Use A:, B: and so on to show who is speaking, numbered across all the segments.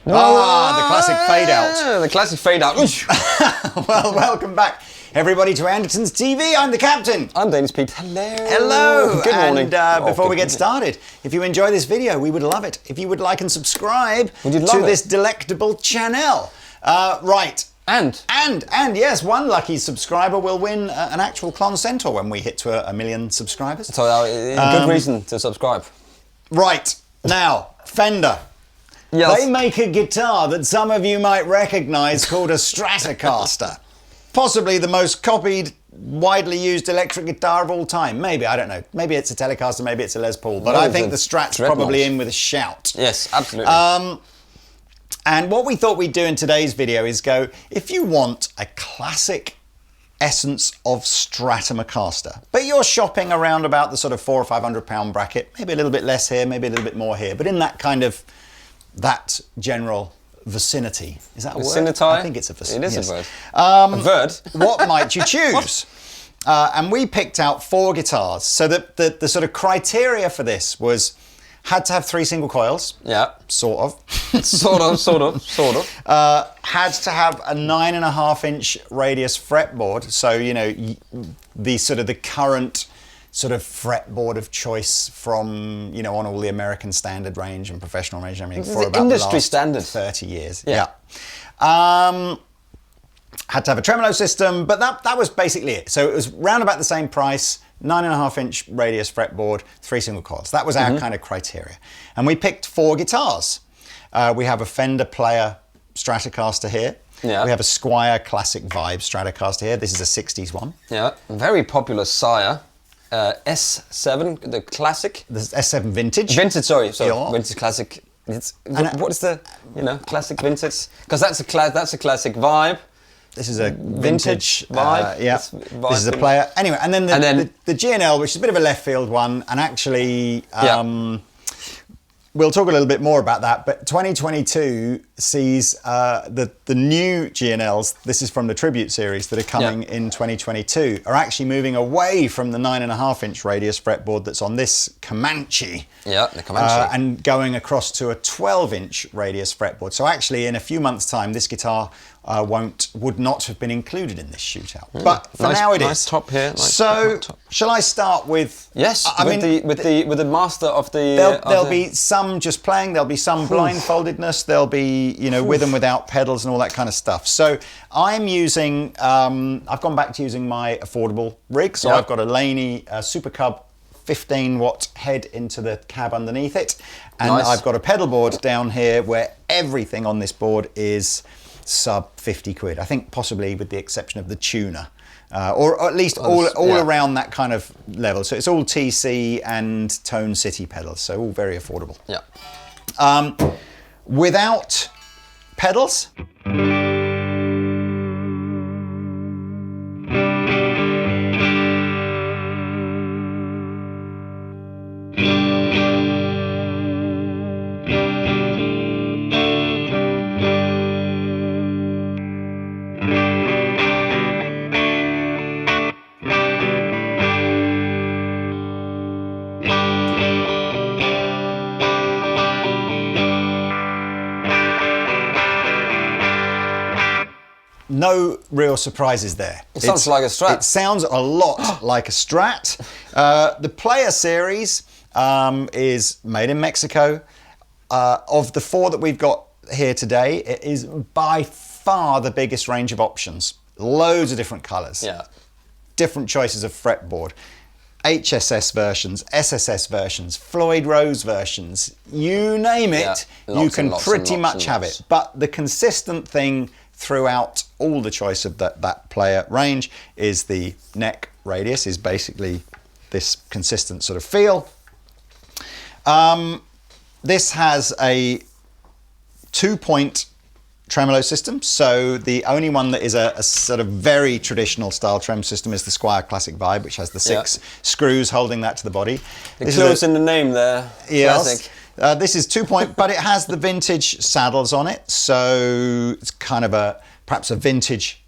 A: The classic fade out.
B: The classic fade out.
A: Well, welcome back, everybody, to Andertons TV. I'm the captain.
B: I'm Danish Pete. Hello.
A: Hello.
B: Good morning.
A: And before we get started, if you enjoy this video, we would love it if you would like and subscribe to this delectable channel. Right. And yes, one lucky subscriber will win an actual Klon Centaur when we hit to a million subscribers.
B: So good reason to subscribe.
A: Right. Now, Fender.
B: Yes.
A: They make a guitar that some of you might recognise called a Stratocaster. Possibly the most copied, widely used electric guitar of all time. Maybe, I don't know. Maybe it's a Telecaster, maybe it's a Les Paul. But I think the Strat's probably in with a shout.
B: Yes, absolutely.
A: And what we thought we'd do in today's video is go, if you want a classic essence of Stratocaster, but you're shopping around about the sort of £400 or £500 bracket, maybe a little bit less here, maybe a little bit more here, but in that kind of, that general vicinity. Is that a
B: vicinity?
A: word? I think it's a vicinity.
B: It is
A: yes.
B: a word.
A: What might you choose? And we picked out 4 guitars. So the sort of criteria for this was, had to have 3 single coils.
B: Yeah.
A: Sort of.
B: sort of.
A: Had to have a 9.5-inch radius fretboard. So, you know, the current sort of fretboard of choice from, you know, on all the American standard range and professional range and everything for about
B: industry
A: the last
B: standard
A: 30 years.
B: Yeah.
A: Had to have a tremolo system, but that was basically it. So it was round about the same price, 9.5-inch radius fretboard, 3 single coils. That was our kind of criteria. And we picked 4 guitars. We have a Fender Player Stratocaster here.
B: Yeah.
A: We have a Squier Classic Vibe Stratocaster here. This is a 60s one.
B: Yeah. Very popular S7, the classic.
A: The S7 Vintage.
B: Vintage, sorry.
A: Yeah.
B: Vintage Classic. What is the, classic vintage? Because that's a classic vibe.
A: This is a vintage
B: vibe.
A: This is a player. Anyway, and then the G&L, which is a bit of a left field one, and actually, we'll talk a little bit more about that. But 2022 sees the new G&Ls. This is from the Tribute series that are coming in 2022. Are actually moving away from the 9.5-inch radius fretboard that's on this Comanche.
B: Yeah, the Comanche.
A: And going across to a 12-inch radius fretboard. So actually, in a few months' time, this guitar would not have been included in this shootout. But for now it is.
B: Nice top here.
A: Shall I start with?
B: Yes, with the master of the.
A: There'll be some just playing. There'll be some blindfoldedness. There'll be with and without pedals and all that kind of stuff. So I'm using. I've gone back to using my affordable rig. So I've got a Laney Super Cub 15-watt head into the cab underneath it, and I've got a pedal board down here where everything on this board is sub 50 quid. I think possibly with the exception of the tuner, or at least all around that kind of level. So it's all TC and Tone City pedals, so all very affordable.
B: Yeah.
A: Without pedals. No real surprises there.
B: It sounds like a Strat.
A: It sounds a lot like a Strat. The Player series is made in Mexico. Of the 4 that we've got here today, it is by far the biggest range of options. Loads of different colours.
B: Yeah.
A: Different choices of fretboard. HSS versions, SSS versions, Floyd Rose versions, you name it, you can pretty much have it. But the consistent thing throughout all the choice of that player range is the neck radius, is basically this consistent sort of feel. This has a 2-point tremolo system, so the only one that is a sort of very traditional style trem system is the Squier Classic Vibe, which has the 6 screws holding that to the body.
B: It close in the name there.
A: Yes.
B: Classic.
A: This is 2-point, but it has the vintage saddles on it, so it's kind of perhaps a vintage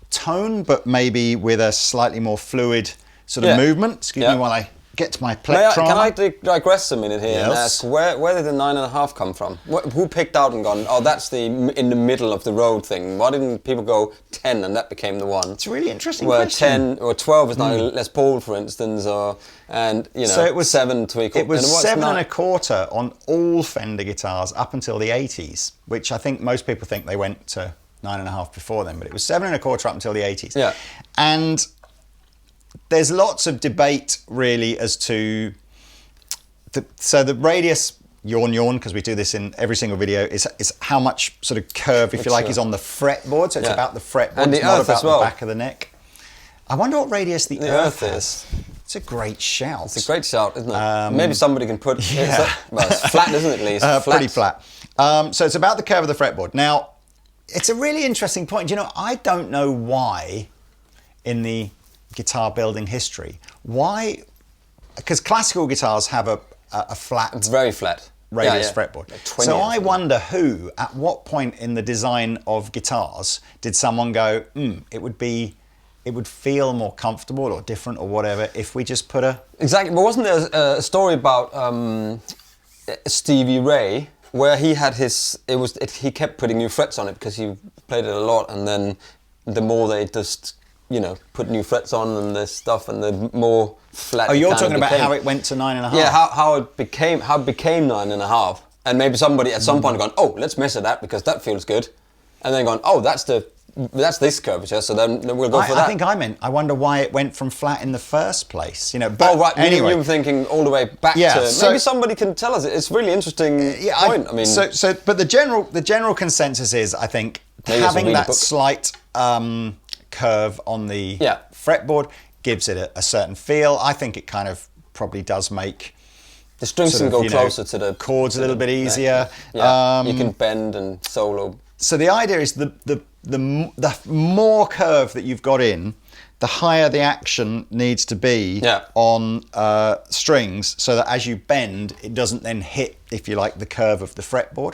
A: tone, but maybe with a slightly more fluid sort of movement. Excuse me while I get to my plectrum.
B: Can I digress a minute here and
A: Yes.
B: ask where did the 9.5 come from? Who picked out and gone, oh, that's the in the middle of the road thing? Why didn't people go 10 and that became the one?
A: It's a really interesting
B: Where
A: question.
B: 10 or 12 is now Les Paul, for instance, so
A: it was
B: 7 tweakle.
A: It was 7.25 on all Fender guitars up until the 80s, which I think most people think they went to 9.5 before then, but it was 7.25 up until the 80s.
B: Yeah.
A: And there's lots of debate really as to the radius, yawn, because we do this in every single video, is how much sort of curve, if you like, is on the fretboard. So it's about the fretboard,
B: and
A: it's
B: the
A: not
B: earth
A: about
B: as well.
A: the back of the neck. I wonder what radius the earth
B: is.
A: has. It's a great shout.
B: It's a great shout, isn't it? Maybe somebody can put...
A: Yeah.
B: It's flat, isn't it, at least?
A: Pretty flat. So it's about the curve of the fretboard. Now, it's a really interesting point. You know, I don't know why in the guitar building history, because classical guitars have a flat...
B: It's very flat.
A: Radius fretboard. So I wonder at what point in the design of guitars did someone go, it would feel more comfortable or different or whatever if we just put a...
B: Exactly, but wasn't there a story about Stevie Ray where he had he kept putting new frets on it because he played it a lot, and then the more they just, put new frets on and this stuff, and the more flat.
A: Oh, you're talking about how it went to 9.5?
B: Yeah, how it became 9.5, and maybe somebody at some point gone, oh, let's measure that because that feels good, and then gone, oh, that's this curvature, so then we'll go for that.
A: I think I wonder why it went from flat in the first place. But
B: oh, right.
A: Anyway,
B: you were thinking all the way back to... Maybe somebody can tell us. It's a really interesting point. I mean,
A: but the general consensus is, I think, having that slight curve on the fretboard gives it a certain feel. I think it kind of probably does make
B: the strings can go closer to the
A: chords a little bit easier.
B: Yeah, you can bend and solo.
A: So the idea is the more curve that you've got in, the higher the action needs to be on strings, so that as you bend, it doesn't then hit, if you like, the curve of the fretboard.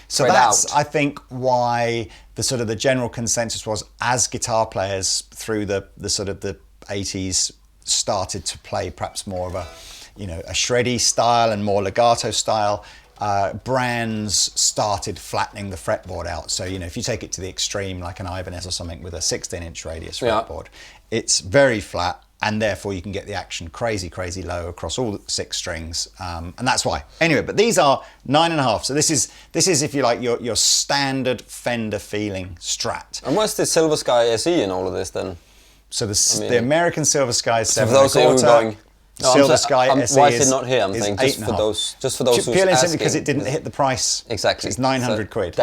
A: So that's, I think, why the general consensus was, as guitar players through the sort of the 80s started to play perhaps more of a shreddy style and more legato style, brands started flattening the fretboard out. So, if you take it to the extreme, like an Ibanez or something with a 16-inch radius fretboard, it's very flat, and therefore you can get the action crazy, crazy low across all 6 strings, and that's why. Anyway, but these are 9.5. So this is, if you like, your standard Fender feeling Strat.
B: And what's the Silver Sky SE in all of this then?
A: So the American Silver Sky is 7.25.
B: For those who are going...
A: Silver Sky SE
B: why is it not here? I'm thinking just for those who
A: purely and simply because it didn't hit the price.
B: Exactly.
A: It's 900 quid.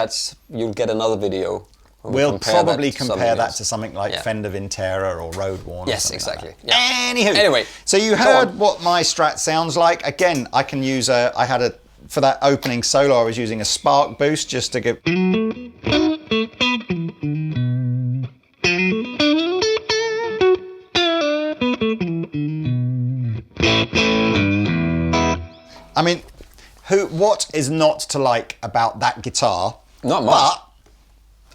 B: You'll get another video.
A: We'll probably compare that to something like Fender Vintera or Road Worn.
B: Yes, exactly.
A: Like that. Anywho,
B: anyway,
A: so you heard what my Strat sounds like. Again, I can use for that opening solo, I was using a Spark Boost just to give. I mean, what is not to like about that guitar?
B: Not much.
A: But,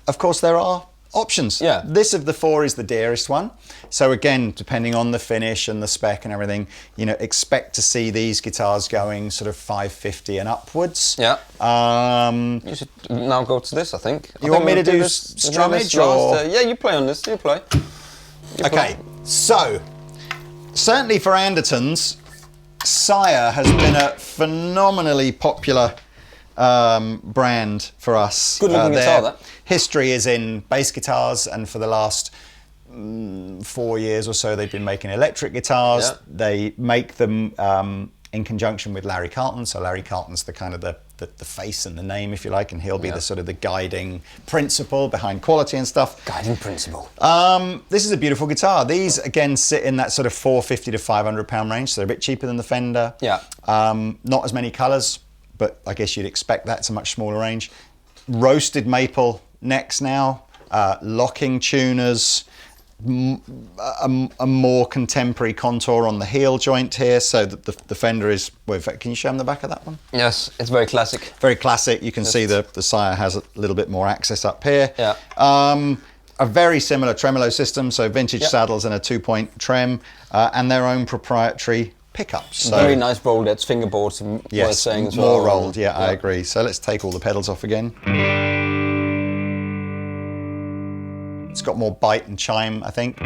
A: of course, there are options.
B: Yeah.
A: This of the 4 is the dearest one. So again, depending on the finish and the spec and everything, expect to see these guitars going sort of 550 and upwards.
B: Yeah. You should now go to this, I think.
A: You want me to do strummage or?
B: Yeah, you play on this. You play.
A: Okay. So, certainly for Andertons, Sire has been a phenomenally popular brand for us.
B: Good looking guitar, that.
A: History is in bass guitars, and for the last 4 years or so they've been making electric guitars.
B: Yeah.
A: They make them in conjunction with Larry Carlton. So Larry Carlton's the kind of the face and the name, if you like, and he'll be the sort of the guiding principle behind quality and stuff.
B: Guiding principle.
A: This is a beautiful guitar. These again sit in that sort of £450 to £500 range, so they're a bit cheaper than the Fender.
B: Yeah.
A: Not as many colours, but I guess you'd expect that. It's a much smaller range. Roasted maple necks now, locking tuners, a more contemporary contour on the heel joint here, so that the Fender is, well, in fact, can you show them the back of that one?
B: Yes, it's very classic.
A: Very classic. You can see the Sire has a little bit more access up here.
B: Yeah.
A: A very similar tremolo system, so vintage saddles and a 2-point trem, and their own proprietary pickups. So,
B: very nice rolled edge fingerboards, worth saying as well.
A: More rolled, yeah, I agree. So let's take all the pedals off again. It's got more bite and chime, I think.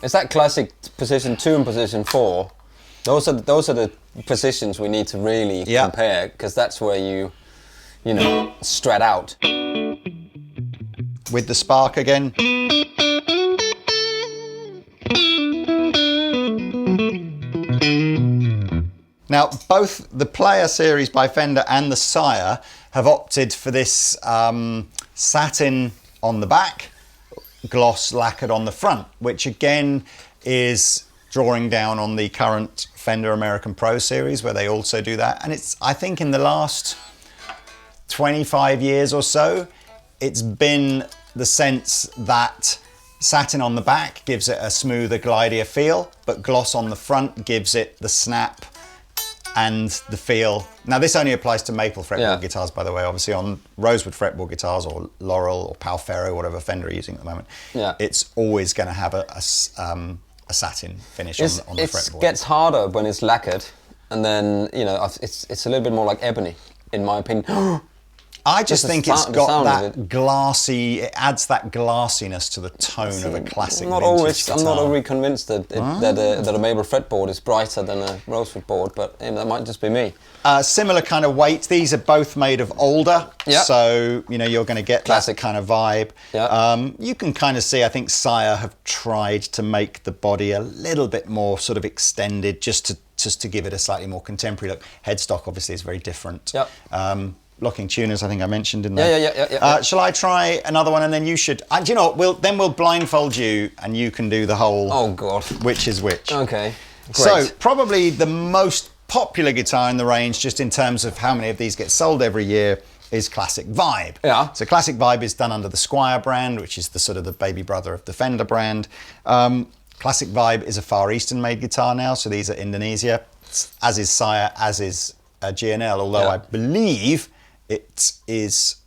B: It's that classic position 2 and position 4. Those are the positions we need to really compare, because that's where you know, strat out.
A: With the spark again. Now, both the Player series by Fender and the Sire have opted for this satin on the back, gloss lacquered on the front, which again is drawing down on the current Fender American Pro series, where they also do that. And it's, I think in the last 25 years or so, it's been the sense that satin on the back gives it a smoother, glidier feel, but gloss on the front gives it the snap and the feel. Now, this only applies to maple fretboard guitars, by the way. Obviously, on rosewood fretboard guitars or Laurel or Palfero, whatever Fender are using at the moment, it's always going to have a satin finish on the fretboard.
B: It gets harder when it's lacquered, and then, you know, it's a little bit more like ebony, in my opinion.
A: I just think it's got that glassy, it adds that glassiness to the tone of a classic vintage guitar.
B: I'm not always convinced that a maple fretboard is brighter than a rosewood board, but that might just be me.
A: Similar kind of weight. These are both made of alder, so you know you're going to get classic kind of vibe. You can kind of see, I think Sire have tried to make the body a little bit more sort of extended, just to give it a slightly more contemporary look. Headstock obviously is very different. Locking tuners, I think I mentioned in there.
B: Yeah.
A: Shall I try another one, and then you should? Do you know what? We'll blindfold you, and you can do the whole.
B: Oh God.
A: Which is which?
B: Okay. Great.
A: So probably the most popular guitar in the range, just in terms of how many of these get sold every year, is Classic Vibe.
B: Yeah.
A: So Classic Vibe is done under the Squier brand, which is the sort of the baby brother of the Fender brand. Classic Vibe is a Far Eastern made guitar now, so these are Indonesia, as is Sire, as is GNL, although I believe it is,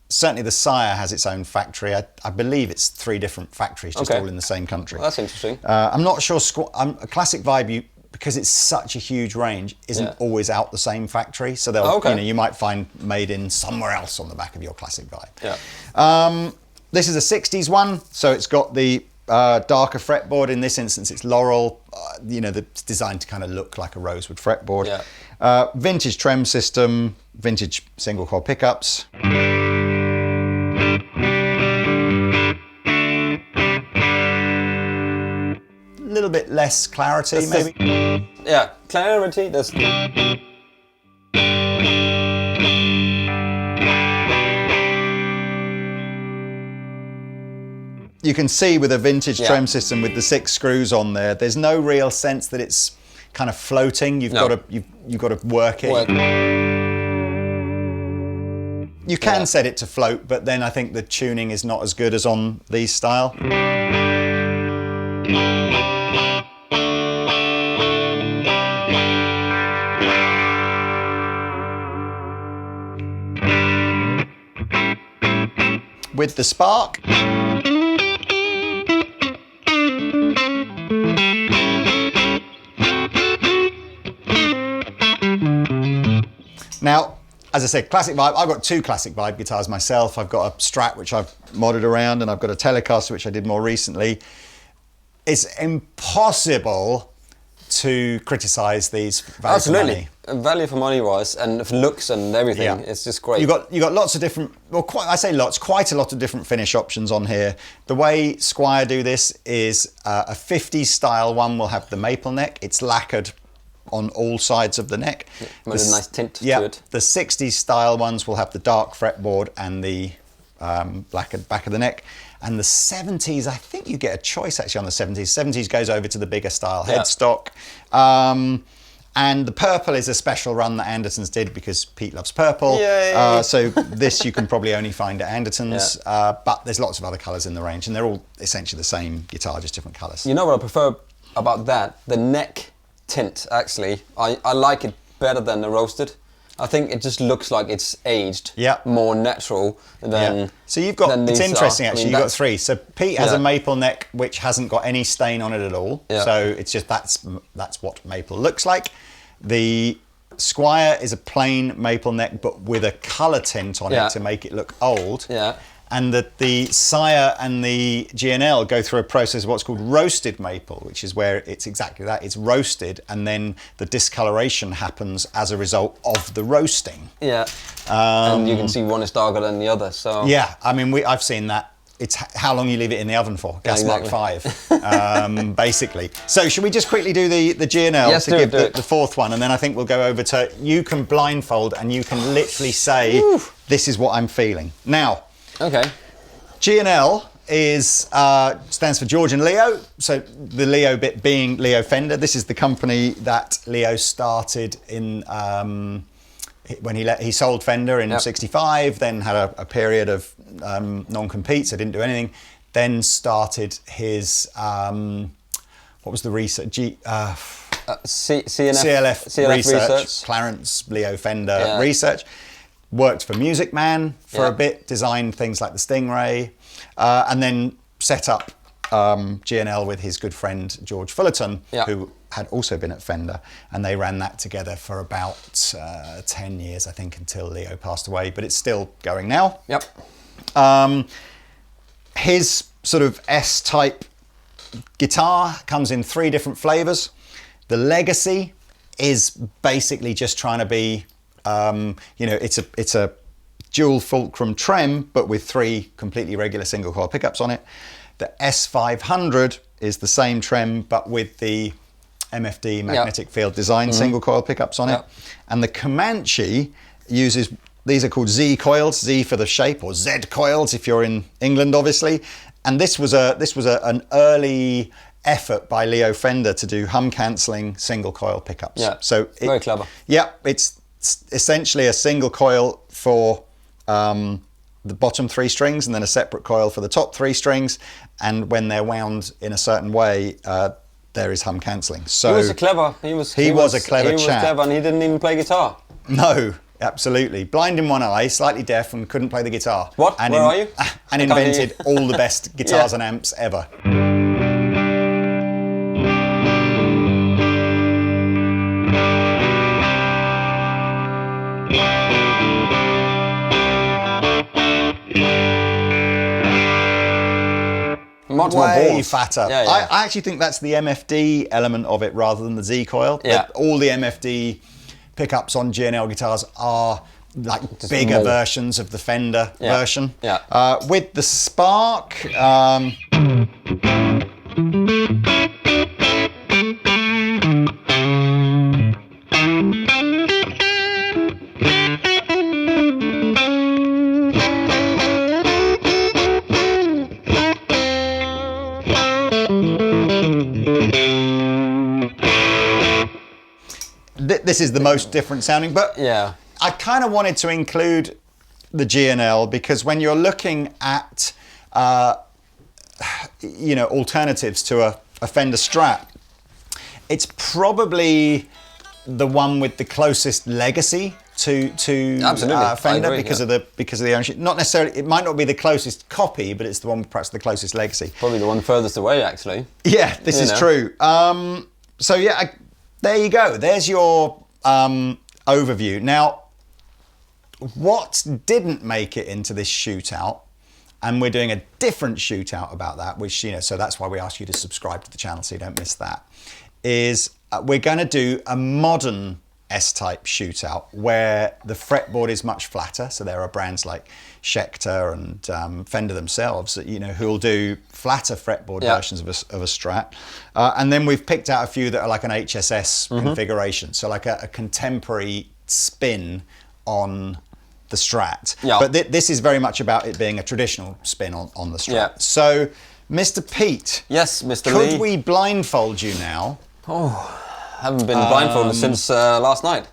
A: certainly the Sire has its own factory. I believe it's 3 different factories, just all in the same country.
B: Well, that's interesting.
A: I'm not sure, Classic Vibe, because it's such a huge range, isn't always out the same factory. So they'll, you might find made in somewhere else on the back of your Classic Vibe. This is a 60s one, so it's got the darker fretboard. In this instance, it's Laurel. It's designed to kind of look like a rosewood fretboard. Vintage trem system, vintage single coil pickups. A little bit less clarity, maybe.
B: Clarity.
A: You can see with a vintage trem system with the 6 screws on there, there's no real sense that it's kind of floating. You've got to work it. You can set it to float, but then I think the tuning is not as good as on these style. With the Spark. Now, as I said, Classic Vibe, I've got 2 Classic Vibe guitars myself. I've got a Strat, which I've modded around, and I've got a Telecaster, which I did more recently. It's impossible to criticise these value for money.
B: Value for money wise, and for looks and everything, it's just great.
A: You got lots of different, quite a lot of different finish options on here. The way Squier do this is a 50s style one will have the maple neck. It's lacquered on all sides of the neck.
B: With a nice tint to it.
A: The 60s style ones will have the dark fretboard and the lacquered back of the neck. And the 70s, I think you get a choice actually on the 70s. 70s goes over to the bigger style headstock. And the purple is a special run that Andertons did because Pete loves purple.
B: Yay.
A: So this you can probably only find at Andertons, but there's lots of other colours in the range, and they're all essentially the same guitar, just different colours.
B: You know what I prefer about that? The neck tint, actually. I like it better than the roasted. I think it just looks like it's aged more natural than.
A: So you've got, it's interesting actually, you've got three. So Pete has a maple neck which hasn't got any stain on it at all. So it's just, that's what maple looks like. The Squier is a plain maple neck but with a colour tint on it to make it look old. And that the Sire and the GNL go through a process of what's called roasted maple, which is where it's exactly that. It's roasted, and then the discoloration happens as a result of the roasting.
B: And you can see one is darker than the other. So
A: I mean, I've seen that. It's how long you leave it in the oven for. Gas Mark 5, basically. So should we just quickly do the GNL to give the fourth one, and then I think we'll go over to, you can blindfold and you can literally say, this is what I'm feeling. Now, GNL stands for George and Leo. So the Leo bit being Leo Fender. This is the company that Leo started in when he sold Fender in '65. Then had a period of non-compete, so didn't do anything. Then started his what was the research? CLF research. Clarence Leo Fender research. Worked for Music Man for a bit, designed things like the Stingray, and then set up GNL with his good friend George Fullerton, who had also been at Fender, and they ran that together for about 10 years, I think, until Leo passed away, but it's still going now. His sort of S-type guitar comes in 3 different flavours. The Legacy is basically just trying to be, you know, it's a dual fulcrum trem, but with 3 completely regular single coil pickups on it. The S500 is the same trem, but with the MFD magnetic field design single coil pickups on it. And the Comanche uses, these are called Z coils, Z for the shape, or Z coils if you're in England, obviously. And this was an early effort by Leo Fender to do hum cancelling single coil pickups. So
B: very clever.
A: It's essentially a single coil for the bottom 3 strings and then a separate coil for the top 3 strings, and when they're wound in a certain way, there is hum cancelling. So
B: he was a clever. He was a clever chap. He was clever, and he didn't even play guitar.
A: No, absolutely. Blind in one eye, slightly deaf, and couldn't play the guitar.
B: What? Where are you?
A: And invented all the best guitars and amps ever.
B: Much
A: way
B: more
A: fatter. I actually think that's the MFD element of it rather than the Z coil. All the MFD pickups on GNL guitars are like just bigger versions of the Fender version. With the Spark, this is the most different sounding, but I kind of wanted to include the GNL because when you're looking at you know, alternatives to a Fender Strat, it's probably the one with the closest legacy to Fender because of the ownership. Not necessarily, it might not be the closest copy, but it's the one with perhaps the closest legacy.
B: Probably the one furthest away, actually.
A: Yeah, this is true. So yeah, there you go. There's your overview. Now, what didn't make it into this shootout, and we're doing a different shootout about that, which, you know, so that's why we ask you to subscribe to the channel so you don't miss that, is we're going to do a modern S-type shootout where the fretboard is much flatter. So there are brands like Schecter and Fender themselves, you know, who will do flatter fretboard versions of a Strat. And then we've picked out a few that are like an HSS configuration. So like a contemporary spin on the Strat. But this is very much about it being a traditional spin on the Strat. So, Mr. Pete.
B: Yes, Mr.
A: Could we blindfold you now?
B: Haven't been blindfolded since last night.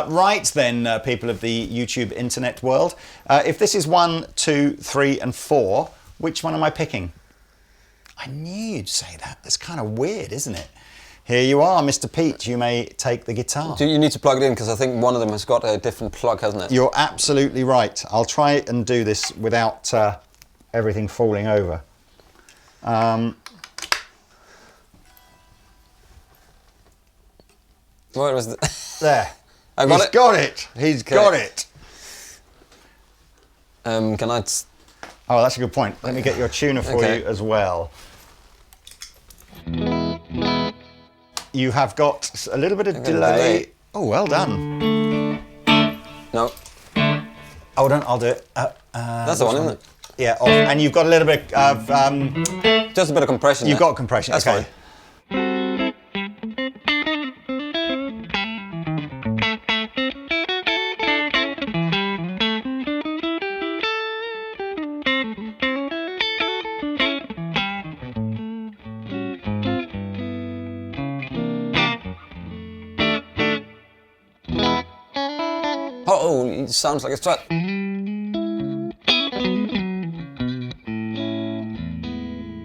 A: Right then, people of the YouTube internet world. If this is 1, 2, 3, and 4, which one am I picking? I knew you'd say that. That's kind of weird, isn't it? Here you are, Mr. Pete. You may take the guitar.
B: Do you need to plug it in? Because I think one of them has got a different plug, hasn't it?
A: You're absolutely right. I'll try and do this without everything falling over.
B: Where was the...
A: There.
B: I got
A: He's
B: it.
A: got it. He's got it.
B: Can I...
A: Oh, that's a good point. Let me get your tuner for you as well. You have got a little bit of delay. Oh, well done.
B: No.
A: Hold on, I'll do it.
B: That's the one, isn't it?
A: Yeah, off. And you've got a little bit of...
B: Just a bit of compression.
A: You've got compression.
B: That's
A: okay.
B: fine. Oh, it sounds like a Strat.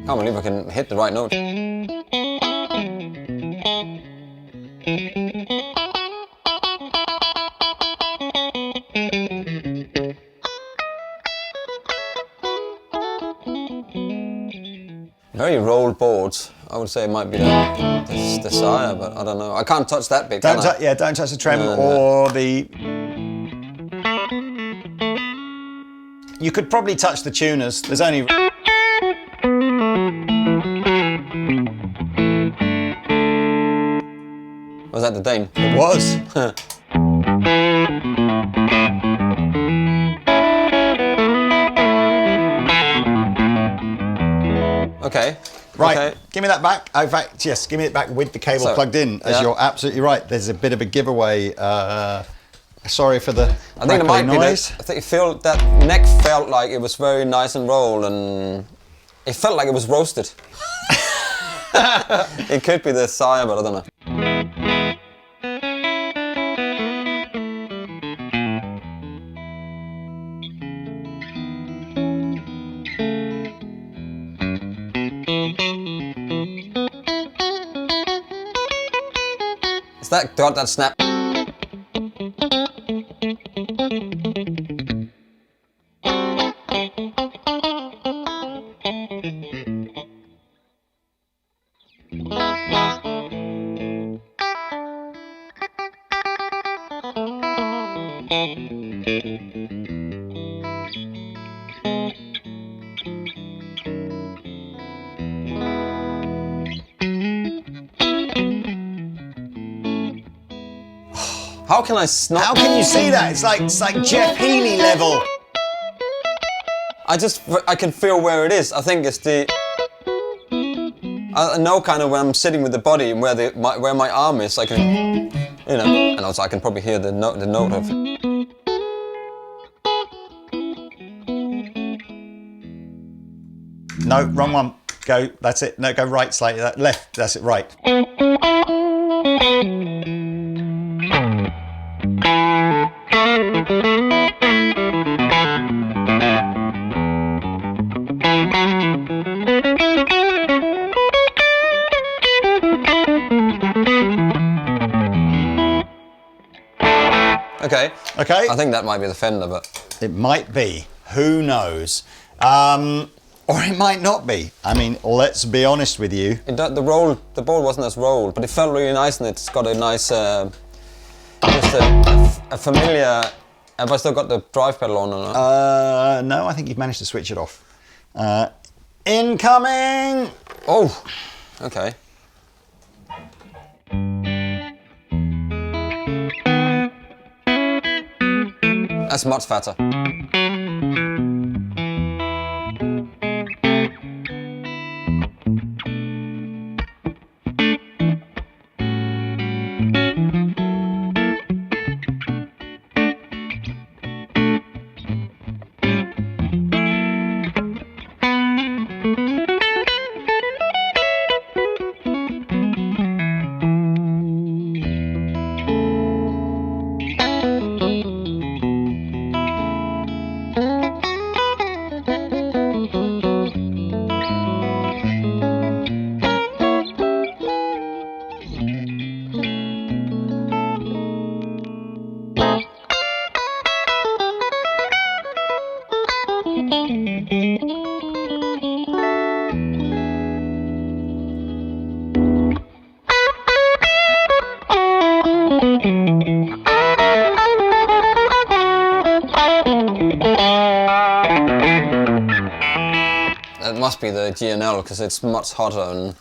B: Can't believe I can hit the right note. Very rolled boards. I would say it might be the Sire, but I don't know. I can't touch that bit, can I?
A: Yeah, don't touch the trem
B: No.
A: or the... You could probably touch the tuners. There's only...
B: Was that the Dane?
A: It was.
B: Okay.
A: Right,
B: Okay.
A: give me that back. In fact, yes, give me it back with the cable plugged in, as you're absolutely right. There's a bit of a giveaway. Sorry for the
B: I think it might
A: noise.
B: be. I think that neck felt like it was very nice and rolled, and it felt like it was roasted. It could be the Sire, but I don't know. Is that got that snap? How can I snap?
A: How can you see that? It's like Jeff Healey level.
B: I can feel where it is. I think it's the... I know kind of when I'm sitting with the body and where my arm is. I can, you know, and also I can probably hear the note of.
A: No, wrong one. Go. That's it. No, go right slightly. Left. That's it. Right.
B: Okay.
A: Okay.
B: I think that might be the Fender, but
A: It might be. Who knows? Or it might not be. I mean, let's be honest with you.
B: the ball wasn't as rolled, but it felt really nice, and it's got a nice, just a familiar. Have I still got the drive pedal on or not?
A: No, I think you've managed to switch it off. Incoming!
B: Oh, okay. That's much fatter. be the GNL because it's much hotter and...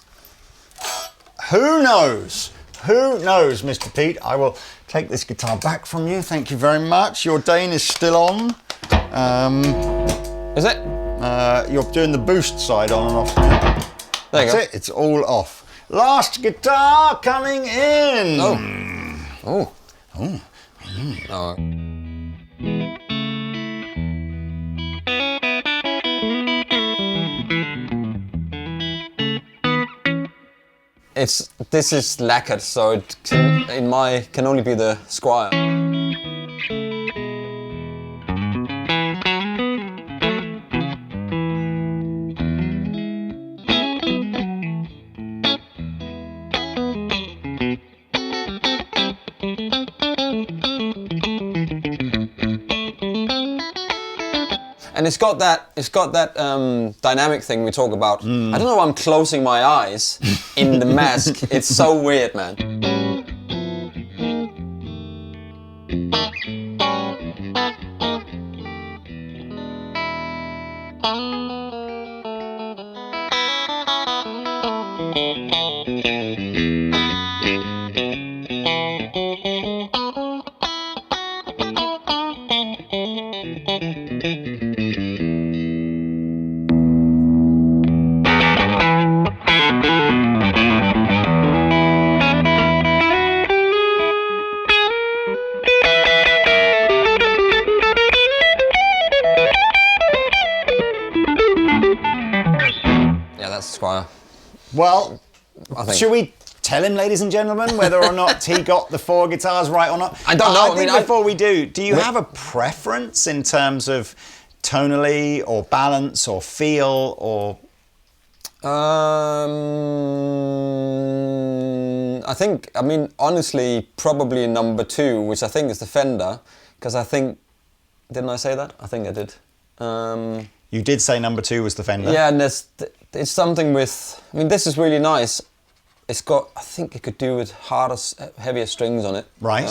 A: Who knows? Who knows, Mr. Pete? I will take this guitar back from you. Thank you very much. Your Dane is still on.
B: Is it?
A: You're doing the boost side on and off now.
B: There you go.
A: That's it. It's all off. Last guitar coming in.
B: Oh. This is lacquered, so it can only be the Squier. And it's got that dynamic thing we talk about. I don't know why I'm closing my eyes in the mask. It's so weird, man. Squier.
A: Well, should we tell him, ladies and gentlemen, whether or not he got the 4 guitars right or not?
B: I don't know.
A: I think before we do you have a preference in terms of tonally or balance or feel or?
B: I mean, honestly, probably number 2, which I think is the Fender, because I think, didn't I say that? I think I did.
A: You did say number 2 was the Fender.
B: Yeah, and it's something with, I mean, this is really nice. It's got, I think it could do with harder, heavier strings on it.
A: Right.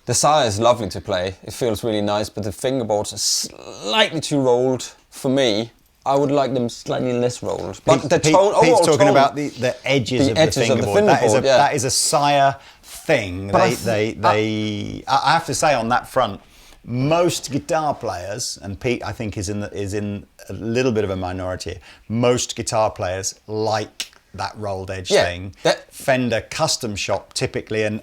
B: The Sire is lovely to play. It feels really nice, but the fingerboards are slightly too rolled for me. I would like them slightly less rolled. But the tone,
A: Pete's talking about the edges of the fingerboard. That is a Sire thing. I have to say on that front, most guitar players, and Pete I think is in a little bit of a minority, most guitar players like that rolled edge thing. Fender custom shop typically, and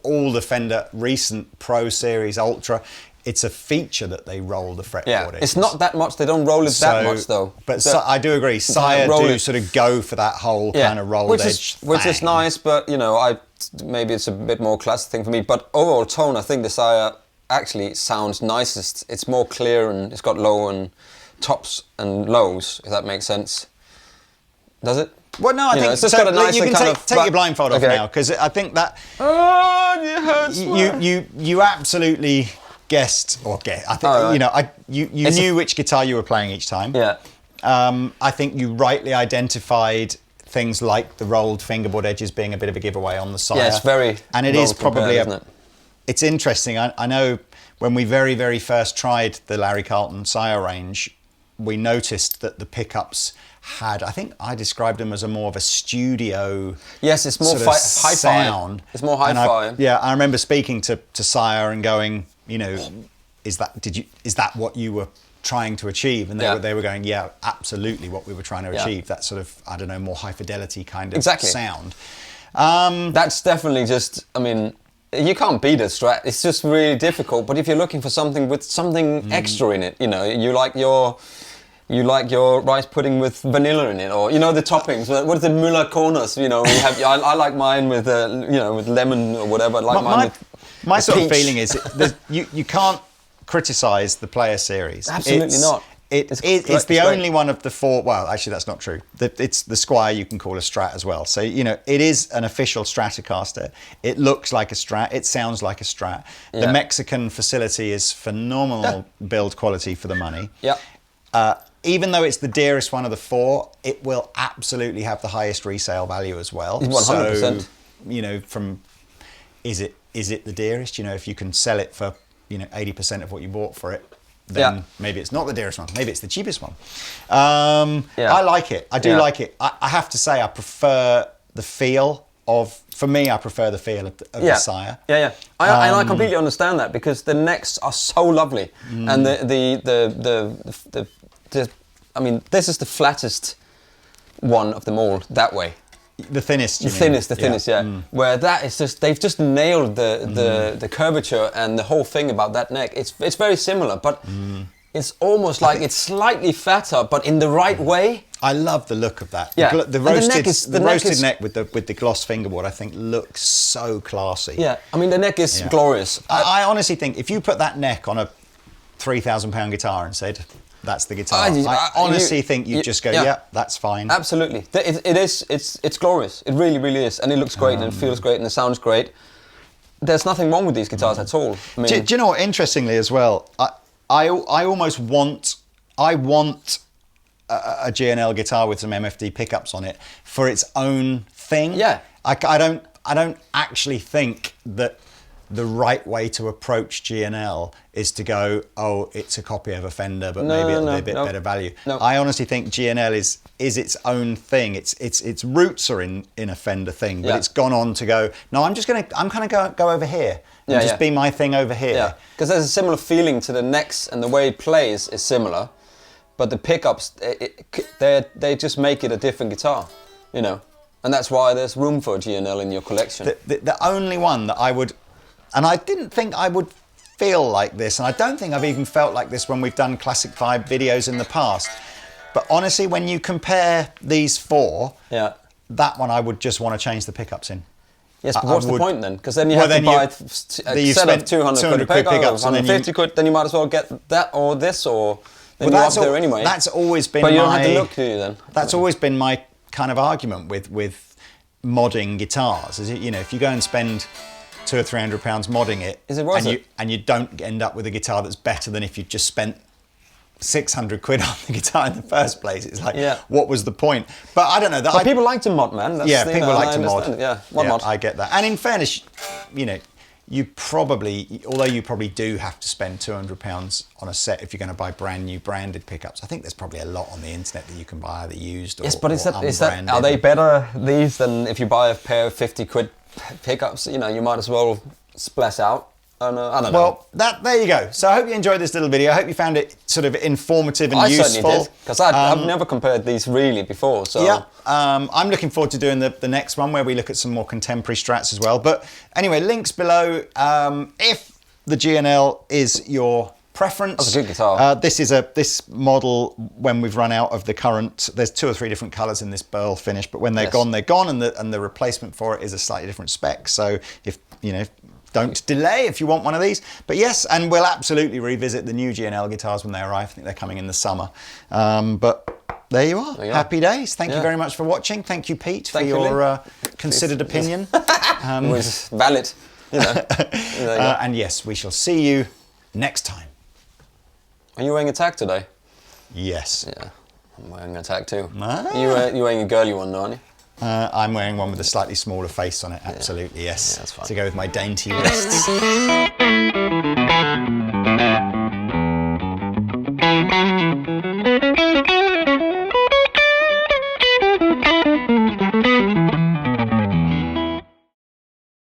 A: all the Fender recent Pro Series Ultra, it's a feature that they roll the fretboard edges.
B: It's not that much, they don't roll it that much though.
A: But I do agree, Sire do sort of go for that whole kind of rolled edge thing.
B: Which is nice, but you know, maybe it's a bit more classic thing for me. But overall tone, I think the Sire actually sounds nicest. It's more clear and it's got low and tops and lows, if that makes sense. Does it?
A: Well, no, I think
B: it's just got a nice
A: you can take your blindfold off now, because I think that you absolutely guessed I think you knew which guitar you were playing each time.
B: Yeah.
A: I think you rightly identified things like the rolled fingerboard edges being a bit of a giveaway on the Sire.
B: Yeah, it's very
A: and it is probably
B: isn't it?
A: It's interesting. I know when we very, very first tried the Larry Carlton Sire range, we noticed that the pickups had, I think I described them as more of a studio.
B: Yes, it's more hi-fi
A: sound.
B: It's more hi-fi.
A: I remember speaking to Sire and going, you know, is that what you were trying to achieve? And they were going, yeah, absolutely what we were trying to achieve. That sort of, I don't know, more high fidelity kind of sound.
B: That's definitely just, I mean, you can't beat a Strat. It's just really difficult. But if you're looking for something with something extra in it, you know, you like your rice pudding with vanilla in it, or you know the toppings. What is it, Müller Corners? You know, I like mine with with lemon or whatever. I like mine with
A: my sort of feeling is you can't criticise the Player Series.
B: Absolutely not.
A: It's the only one of the 4. Well, actually, that's not true. It's the Squier you can call a Strat as well. So you know, it is an official Stratocaster. It looks like a Strat. It sounds like a Strat. Yeah. The Mexican facility is phenomenal build quality for the money.
B: Yeah.
A: Even though it's the dearest one of the 4, it will absolutely have the highest resale value as well.
B: 100%.
A: So, you know, is it the dearest? You know, if you can sell it for 80% of what you bought for it, then maybe it's not the dearest one. Maybe it's the cheapest one. I like it. I do like it. I have to say, I prefer the feel of. For me, I prefer the feel of the Sire.
B: And I completely understand that, because the necks are so lovely, and I mean, this is the flattest one of them all that way.
A: The thinnest.
B: The thinnest, yeah. Where that is just, they've just nailed the curvature and the whole thing about that neck. It's very similar, but it's almost like it's slightly fatter, but in the right way.
A: I love the look of that.
B: Yeah.
A: The roasted neck with the gloss fingerboard, I think, looks so classy.
B: Yeah, I mean, the neck is glorious.
A: I honestly think if you put that neck on a £3,000 guitar and said, that's the guitar, I honestly think you'd just go, yeah, that's fine.
B: Absolutely. It's glorious. It really, really is. And it looks great, and it feels great, and it sounds great. There's nothing wrong with these guitars at all. I mean,
A: do you know what, interestingly as well, I almost want a G&L guitar with some MFD pickups on it for its own thing.
B: Yeah.
A: I don't actually think that the right way to approach G&L is to go, oh, it's a copy of a Fender, but maybe it'll be a bit better value.
B: No.
A: I honestly think G&L is its own thing. Its roots are in a Fender thing, but it's gone on to go, no, I'm kind of go over here. And just be my thing over here.
B: Yeah, because there's a similar feeling to the necks, and the way it plays is similar, but the pickups, they just make it a different guitar, you know, and that's why there's room for a G&L in your collection.
A: The only one that I would, and I didn't think I would feel like this, and I don't think I've even felt like this when we've done Classic 5 videos in the past, but honestly, when you compare these four, that one I would just want to change the pickups in.
B: Yes, but what's the point then? Because then you have to buy a set of 200 quid pickups, 150 quid, then you might as well get that or this, or then you're up there anyway.
A: That's always been
B: but you don't have to look, do you then?
A: That's always been my kind of argument with modding guitars. Is it, you know, if you go and spend £200 or £300 modding it,
B: is it worth it?
A: And you don't end up with a guitar that's better than if you just spent 600 quid on the guitar in the first place. It's like, what was the point? But I don't know.
B: But people like to mod, man. That's,
A: people like to mod.
B: Yeah, mod.
A: I get that. And in fairness, you know, you probably, although you probably do have to spend £200 on a set if you're going to buy brand new branded pickups. I think there's probably a lot on the internet that you can buy either used or
B: yes, but
A: unbranded.
B: Are they better, these, than if you buy a pair of 50 quid pickups? You know, you might as well splash out. I don't know.
A: Well, there you go. So I hope you enjoyed this little video. I hope you found it sort of informative and useful. I
B: certainly did, because I've never compared these really before. So
A: yeah, I'm looking forward to doing the next one where we look at some more contemporary Strats as well. But anyway, links below. If the G&L is your preference,
B: that's a good guitar.
A: This model, when we've run out of the current, there's 2 or 3 different colours in this burl finish, but when they're gone, they're gone, and the replacement for it is a slightly different spec. So if you know. Don't delay if you want one of these. But yes, and we'll absolutely revisit the new G&L guitars when they arrive. I think they're coming in the summer. But there you are. Happy days. Thank you very much for watching. Thank you, Pete, for your considered opinion.
B: It was valid. You know.
A: And yes, we shall see you next time.
B: Are you wearing a tag today?
A: Yes.
B: Yeah, I'm wearing a tag too. You're wearing a girly one, aren't you?
A: I'm wearing one with a slightly smaller face on it, absolutely, yes.
B: Yeah, that's fine.
A: To go with my dainty wrists.